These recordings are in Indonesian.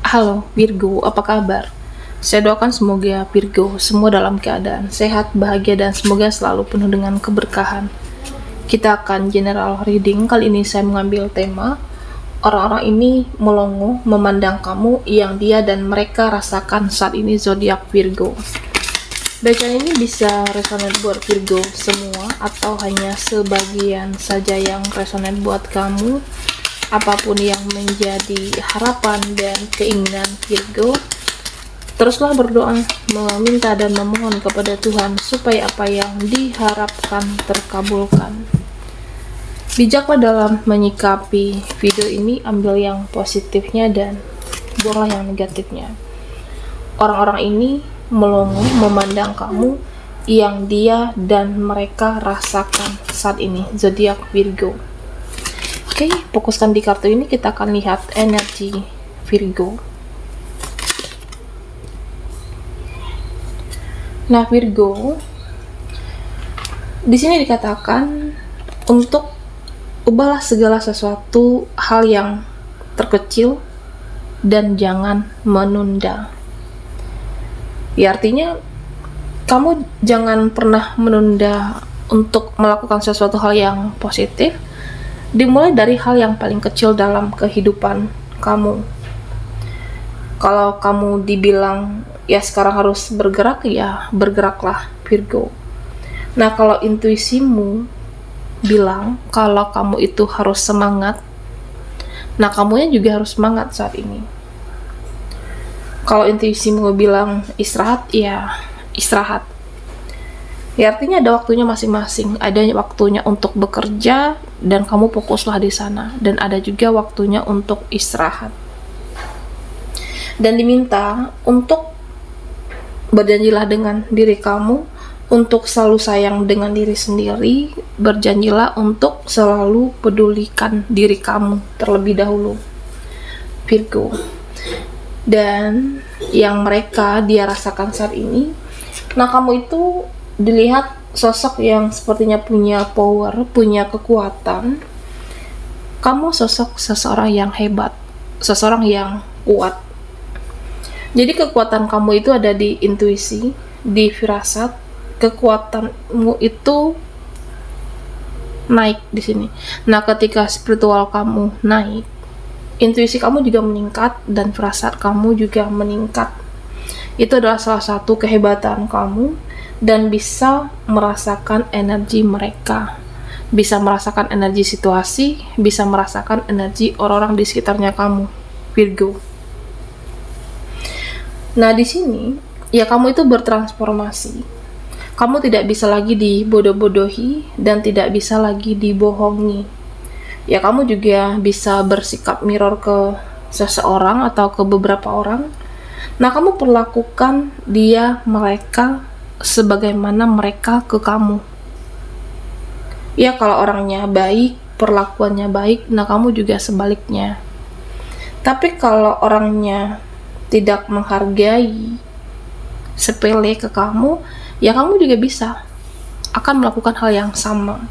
Halo Virgo, apa kabar? Saya doakan semoga Virgo semua dalam keadaan sehat, bahagia, dan semoga selalu penuh dengan keberkahan. Kita akan general reading. Kali ini saya mengambil tema orang-orang ini melongo memandang kamu yang dia dan mereka rasakan saat ini, zodiak Virgo. Bacaan ini bisa resonate buat Virgo semua atau hanya sebagian saja yang resonate buat kamu. Apapun yang menjadi harapan dan keinginan Virgo, teruslah berdoa, meminta dan memohon kepada Tuhan supaya apa yang diharapkan terkabulkan. Bijaklah dalam menyikapi video ini, ambil yang positifnya dan buanglah yang negatifnya. Orang-orang ini melongo memandang kamu yang dia dan mereka rasakan saat ini, zodiak Virgo. Oke, fokuskan di kartu ini, kita akan lihat energi Virgo. Nah, Virgo, di sini dikatakan untuk ubahlah segala sesuatu hal yang terkecil dan jangan menunda. Ya, artinya kamu jangan pernah menunda untuk melakukan sesuatu hal yang positif. Dimulai dari hal yang paling kecil dalam kehidupan kamu. Kalau kamu dibilang ya sekarang harus bergerak, ya bergeraklah Virgo. Nah, kalau intuisimu bilang kalau kamu itu harus semangat, nah kamunya juga harus semangat saat ini. Kalau intuisimu bilang istirahat, ya istirahat. Ya, artinya ada waktunya masing-masing. Ada waktunya untuk bekerja dan kamu fokuslah di sana, dan ada juga waktunya untuk istirahat. Dan diminta untuk berjanjilah dengan diri kamu untuk selalu sayang dengan diri sendiri. Berjanjilah untuk selalu pedulikan diri kamu terlebih dahulu, Virgo. Dan yang mereka dia rasakan saat ini, nah kamu itu dilihat sosok yang sepertinya punya power, punya kekuatan. Kamu sosok seseorang yang hebat, seseorang yang kuat. Jadi kekuatan kamu itu ada di intuisi, di firasat. Kekuatanmu itu naik di sini. Nah, ketika spiritual kamu naik, intuisi kamu juga meningkat dan firasat kamu juga meningkat. Itu adalah salah satu kehebatan kamu, dan bisa merasakan energi mereka, bisa merasakan energi situasi, bisa merasakan energi orang-orang di sekitarnya kamu, Virgo. Nah, di sini ya kamu itu bertransformasi. Kamu tidak bisa lagi dibodoh-bodohi dan tidak bisa lagi dibohongi. Ya, kamu juga bisa bersikap mirror ke seseorang atau ke beberapa orang. Nah, kamu perlakukan dia, mereka sebagaimana mereka ke kamu. Ya, kalau orangnya baik, perlakuannya baik, nah kamu juga sebaliknya. Tapi kalau orangnya tidak menghargai, sepele ke kamu, ya kamu juga bisa akan melakukan hal yang sama.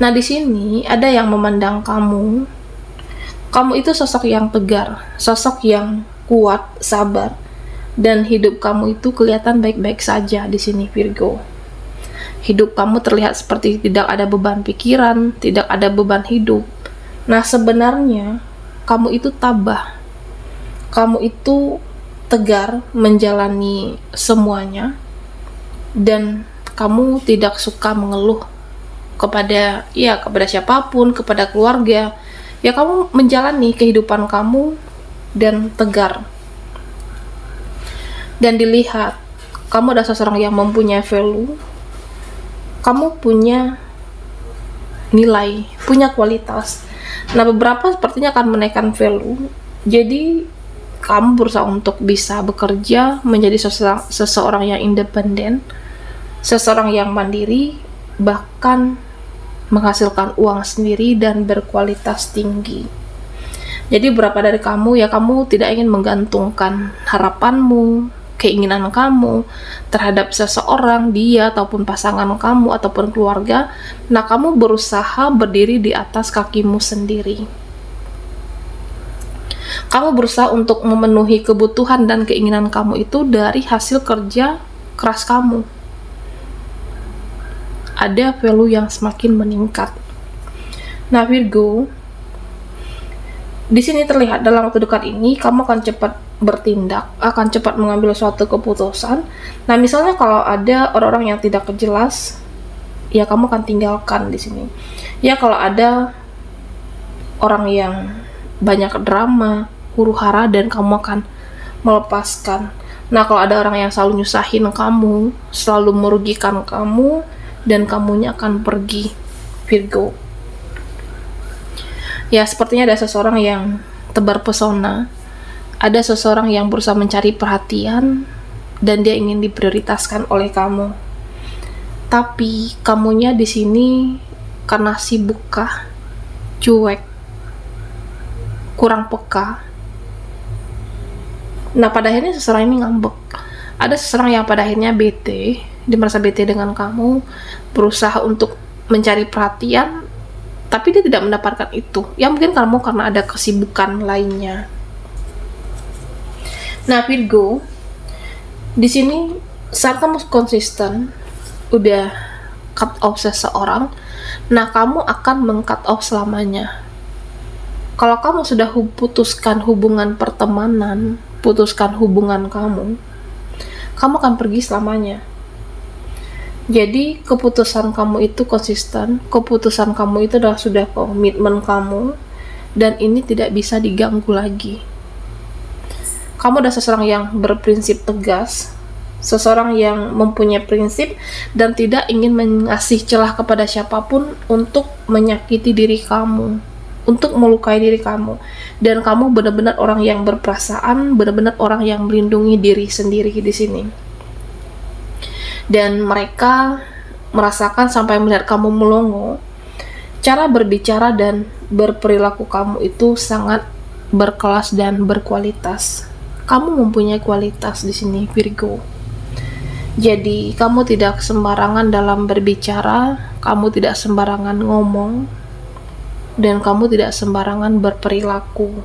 Nah, di sini ada yang memandang kamu. Kamu itu sosok yang tegar, sosok yang kuat, sabar. Dan hidup kamu itu kelihatan baik-baik saja di sini, Virgo. Hidup kamu terlihat seperti tidak ada beban pikiran, tidak ada beban hidup. Nah, sebenarnya kamu itu tabah. Kamu itu tegar menjalani semuanya, dan kamu tidak suka mengeluh kepada siapapun, kepada keluarga. Ya, kamu menjalani kehidupan kamu dan tegar. Dan dilihat kamu adalah seseorang yang mempunyai value, kamu punya nilai, punya kualitas. Nah, beberapa sepertinya akan menaikkan value. Jadi kamu berusaha untuk bisa bekerja, menjadi seseorang yang independen, seseorang yang mandiri, bahkan menghasilkan uang sendiri dan berkualitas tinggi. Jadi beberapa dari kamu ya kamu tidak ingin menggantungkan harapanmu, keinginan kamu terhadap seseorang, dia ataupun pasangan kamu ataupun keluarga. Nah, kamu berusaha berdiri di atas kakimu sendiri. Kamu berusaha untuk memenuhi kebutuhan dan keinginan kamu itu dari hasil kerja keras kamu. Ada value yang semakin meningkat. Nah, Virgo, di sini terlihat dalam waktu dekat ini kamu akan cepat bertindak, akan cepat mengambil suatu keputusan. Nah, misalnya kalau ada orang-orang yang tidak jelas, ya kamu akan tinggalkan di sini. Ya, kalau ada orang yang banyak drama, huru-hara, dan kamu akan melepaskan. Nah, kalau ada orang yang selalu nyusahin kamu, selalu merugikan kamu, dan kamunya akan pergi, Virgo. Ya, sepertinya ada seseorang yang tebar pesona, ada seseorang yang berusaha mencari perhatian, dan dia ingin diprioritaskan oleh kamu. Tapi kamunya di sini karena sibukkah, cuek, kurang peka. Nah, pada akhirnya seseorang ini ngambek. Ada seseorang yang pada akhirnya bete, dia merasa bete dengan kamu, berusaha untuk mencari perhatian, tapi dia tidak mendapatkan itu. Ya mungkin kamu karena ada kesibukan lainnya. Nah, Virgo, di sini saat kamu konsisten, udah cut off seseorang, nah kamu akan meng-cut off selamanya. Kalau kamu sudah putuskan hubungan pertemanan, putuskan hubungan kamu akan pergi selamanya. Jadi keputusan kamu itu konsisten, keputusan kamu itu adalah sudah komitmen kamu, dan ini tidak bisa diganggu lagi. Kamu adalah seseorang yang berprinsip tegas, seseorang yang mempunyai prinsip dan tidak ingin mengasih celah kepada siapapun untuk menyakiti diri kamu, untuk melukai diri kamu. Dan kamu benar-benar orang yang berperasaan, benar-benar orang yang melindungi diri sendiri di sini. Dan mereka merasakan sampai melihat kamu melongo, cara berbicara dan berperilaku kamu itu sangat berkelas dan berkualitas. Kamu mempunyai kualitas di sini, Virgo. Jadi kamu tidak sembarangan dalam berbicara, kamu tidak sembarangan ngomong, dan kamu tidak sembarangan berperilaku.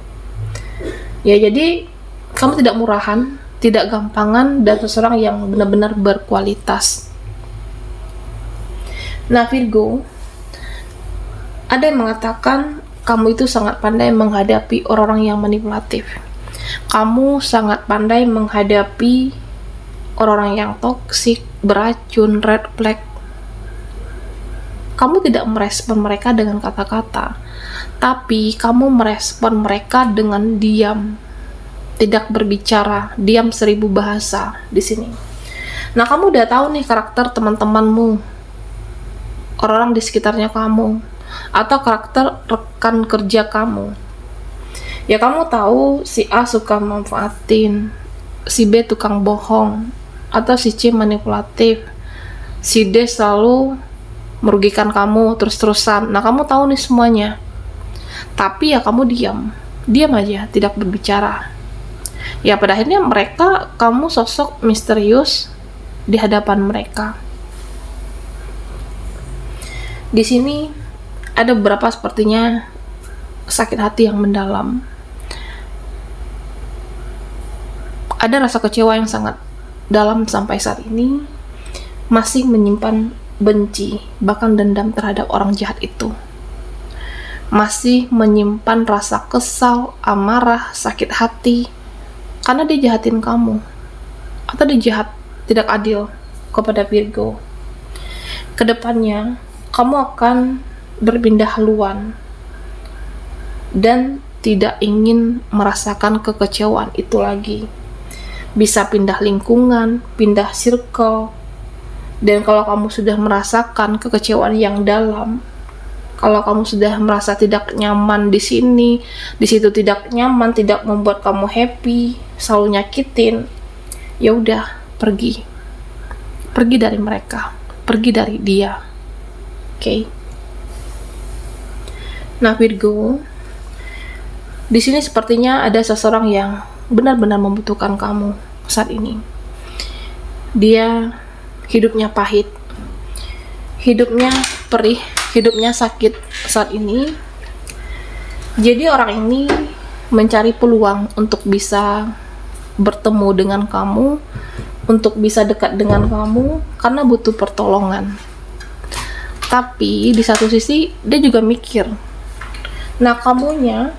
Ya, jadi kamu tidak murahan, tidak gampangan, dan seseorang yang benar-benar berkualitas. Nah, Virgo, ada yang mengatakan kamu itu sangat pandai menghadapi orang-orang yang manipulatif. Kamu sangat pandai menghadapi orang-orang yang toksik, beracun, red flag. Kamu tidak merespon mereka dengan kata-kata, tapi kamu merespon mereka dengan diam, tidak berbicara, diam 1000 bahasa di sini. Nah, kamu udah tahu nih karakter teman-temanmu, orang-orang di sekitarnya kamu, atau karakter rekan kerja kamu. Ya, kamu tahu si A suka manfaatin, si B tukang bohong, atau si C manipulatif, si D selalu merugikan kamu terus-terusan. Nah, kamu tahu nih semuanya. Tapi ya kamu diam aja, tidak berbicara. Ya, pada akhirnya kamu sosok misterius di hadapan mereka. Di sini ada beberapa sepertinya sakit hati yang mendalam. Ada rasa kecewa yang sangat dalam sampai saat ini, masih menyimpan benci, bahkan dendam terhadap orang jahat itu. Masih menyimpan rasa kesal, amarah, sakit hati, karena dia jahatin kamu, atau dia jahat, tidak adil kepada Virgo. Kedepannya, kamu akan berpindah haluan, dan tidak ingin merasakan kekecewaan itu lagi. Bisa pindah lingkungan, pindah circle. Dan kalau kamu sudah merasakan kekecewaan yang dalam, kalau kamu sudah merasa tidak nyaman di sini, di situ tidak nyaman, tidak membuat kamu happy, selalu nyakitin, ya udah, pergi dari mereka, pergi dari dia. Oke. Nah, Virgo, di sini sepertinya ada seseorang yang benar-benar membutuhkan kamu saat ini. Dia hidupnya pahit, hidupnya perih, hidupnya sakit saat ini. Jadi orang ini mencari peluang untuk bisa bertemu dengan kamu, untuk bisa dekat dengan kamu, karena butuh pertolongan. Tapi di satu sisi dia juga mikir, nah kamunya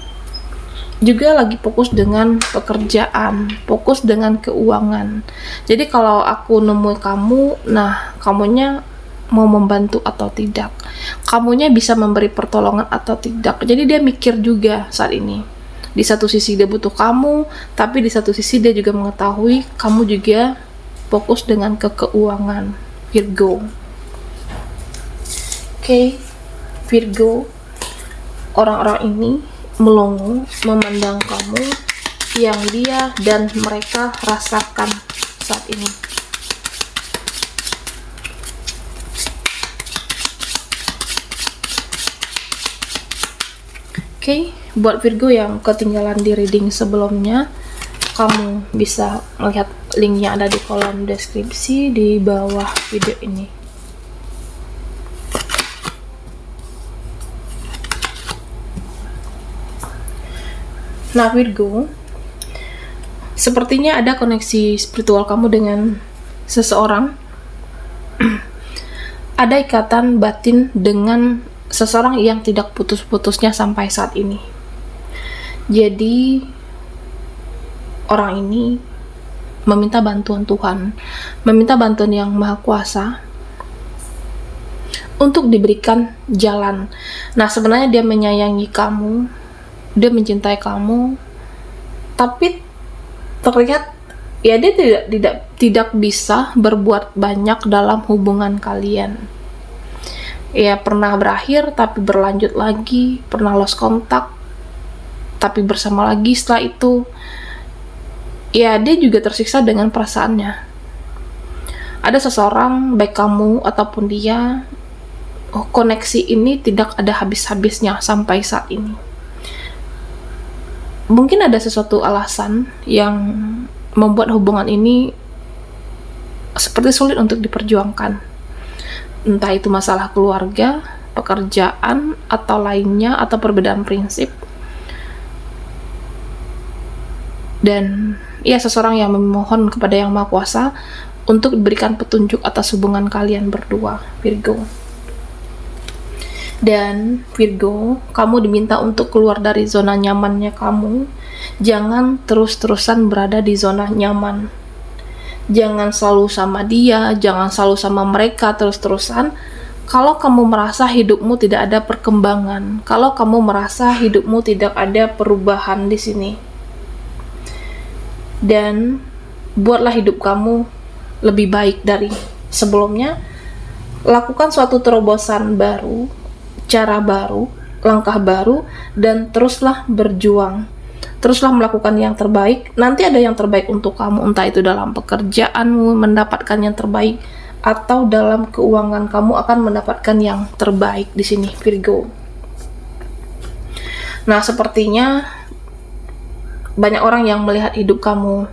juga lagi fokus dengan pekerjaan, fokus dengan keuangan. Jadi kalau aku nemui kamu, nah kamunya mau membantu atau tidak, kamunya bisa memberi pertolongan atau tidak. Jadi dia mikir juga saat ini. Di satu sisi dia butuh kamu, tapi di satu sisi dia juga mengetahui kamu juga fokus dengan keuangan, Virgo. Oke, Virgo, orang-orang ini melongo memandang kamu yang dia dan mereka rasakan saat ini. Oke, buat Virgo yang ketinggalan di reading sebelumnya, kamu bisa melihat linknya ada di kolom deskripsi di bawah video ini. Nah Virgo, sepertinya ada koneksi spiritual kamu dengan seseorang. Ada ikatan batin dengan seseorang yang tidak putus-putusnya sampai saat ini. Jadi orang ini meminta bantuan Tuhan, meminta bantuan Yang Maha Kuasa untuk diberikan jalan. Nah sebenarnya dia menyayangi kamu, dia mencintai kamu, tapi terlihat ya dia tidak bisa berbuat banyak dalam hubungan kalian. Ya pernah berakhir tapi berlanjut lagi, pernah lost kontak tapi bersama lagi setelah itu. Ya dia juga tersiksa dengan perasaannya. Ada seseorang, baik kamu ataupun dia, koneksi ini tidak ada habis-habisnya sampai saat ini. Mungkin ada sesuatu alasan yang membuat hubungan ini seperti sulit untuk diperjuangkan. Entah itu masalah keluarga, pekerjaan, atau lainnya, atau perbedaan prinsip. Dan ya seseorang yang memohon kepada Yang Maha Kuasa untuk diberikan petunjuk atas hubungan kalian berdua, Virgo. Dan Virgo, kamu diminta untuk keluar dari zona nyamannya kamu. Jangan terus-terusan berada di zona nyaman. Jangan selalu sama dia, jangan selalu sama mereka terus-terusan. Kalau kamu merasa hidupmu tidak ada perkembangan, kalau kamu merasa hidupmu tidak ada perubahan di sini. Dan buatlah hidup kamu lebih baik dari sebelumnya. Lakukan suatu terobosan baru, cara baru, langkah baru, dan teruslah berjuang. Teruslah melakukan yang terbaik. Nanti ada yang terbaik untuk kamu, entah itu dalam pekerjaanmu mendapatkan yang terbaik, atau dalam keuangan kamu akan mendapatkan yang terbaik di sini, Virgo. Nah, sepertinya banyak orang yang melihat hidup kamu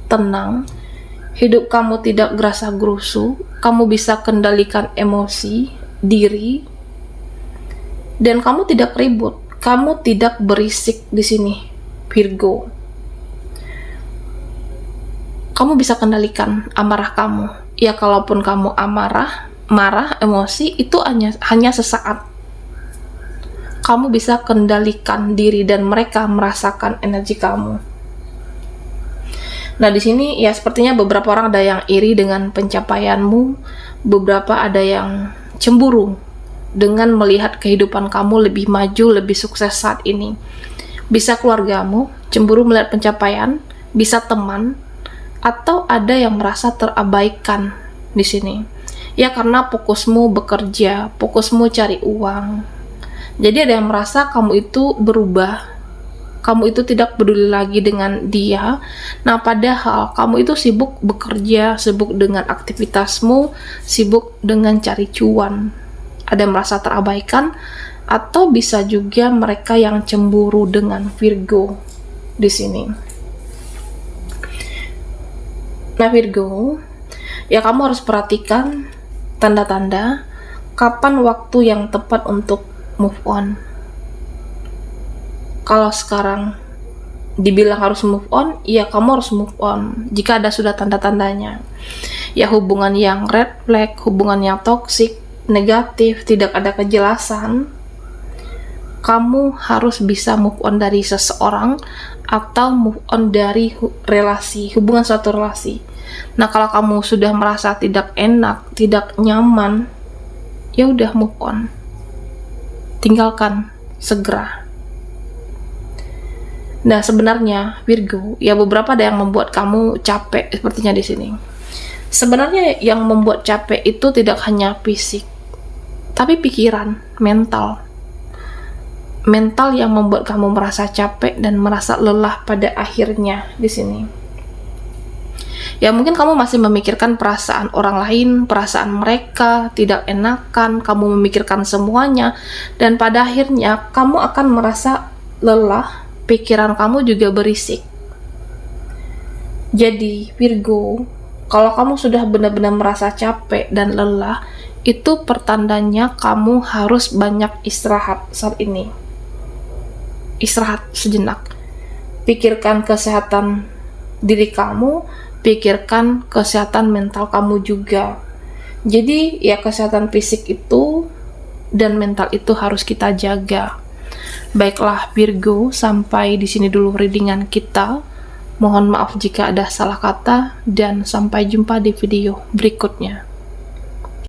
tenang, hidup kamu tidak gerasa gerusu, kamu bisa kendalikan emosi, diri, dan kamu tidak ribut, kamu tidak berisik di sini, Virgo. Kamu bisa kendalikan amarah kamu. Ya kalaupun kamu amarah, marah, emosi itu hanya sesaat. Kamu bisa kendalikan diri dan mereka merasakan energi kamu. Nah di sini ya sepertinya beberapa orang ada yang iri dengan pencapaianmu, beberapa ada yang cemburu dengan melihat kehidupan kamu lebih maju, lebih sukses saat ini. Bisa keluargamu cemburu melihat pencapaian, bisa teman, atau ada yang merasa terabaikan di sini. Ya karena fokusmu bekerja, fokusmu cari uang. Jadi ada yang merasa kamu itu berubah, kamu itu tidak peduli lagi dengan dia. Nah padahal kamu itu sibuk bekerja, sibuk dengan aktivitasmu, sibuk dengan cari cuan. Ada yang merasa terabaikan, atau bisa juga mereka yang cemburu dengan Virgo di sini. Nah Virgo, ya kamu harus perhatikan tanda-tanda kapan waktu yang tepat untuk move on. Kalau sekarang dibilang harus move on, ya kamu harus move on jika ada sudah tanda-tandanya. Ya hubungan yang red flag, hubungan yang toksik, negatif, tidak ada kejelasan, kamu harus bisa move on dari seseorang atau move on dari relasi, hubungan suatu relasi. Nah, kalau kamu sudah merasa tidak enak, tidak nyaman, ya udah move on. Tinggalkan segera. Nah, sebenarnya Virgo, ya beberapa ada yang membuat kamu capek sepertinya di sini. Sebenarnya yang membuat capek itu tidak hanya fisik, tapi pikiran, mental. Mental yang membuat kamu merasa capek dan merasa lelah pada akhirnya di sini. Ya mungkin kamu masih memikirkan perasaan orang lain, perasaan mereka, tidak enakan, kamu memikirkan semuanya, dan pada akhirnya kamu akan merasa lelah. Pikiran kamu juga berisik. Jadi Virgo, kalau kamu sudah benar-benar merasa capek dan lelah, itu pertandanya kamu harus banyak istirahat saat ini. Istirahat sejenak. Pikirkan kesehatan diri kamu, pikirkan kesehatan mental kamu juga. Jadi ya kesehatan fisik itu dan mental itu harus kita jaga. Baiklah Virgo, sampai di sini dulu readingan kita. Mohon maaf jika ada salah kata dan sampai jumpa di video berikutnya.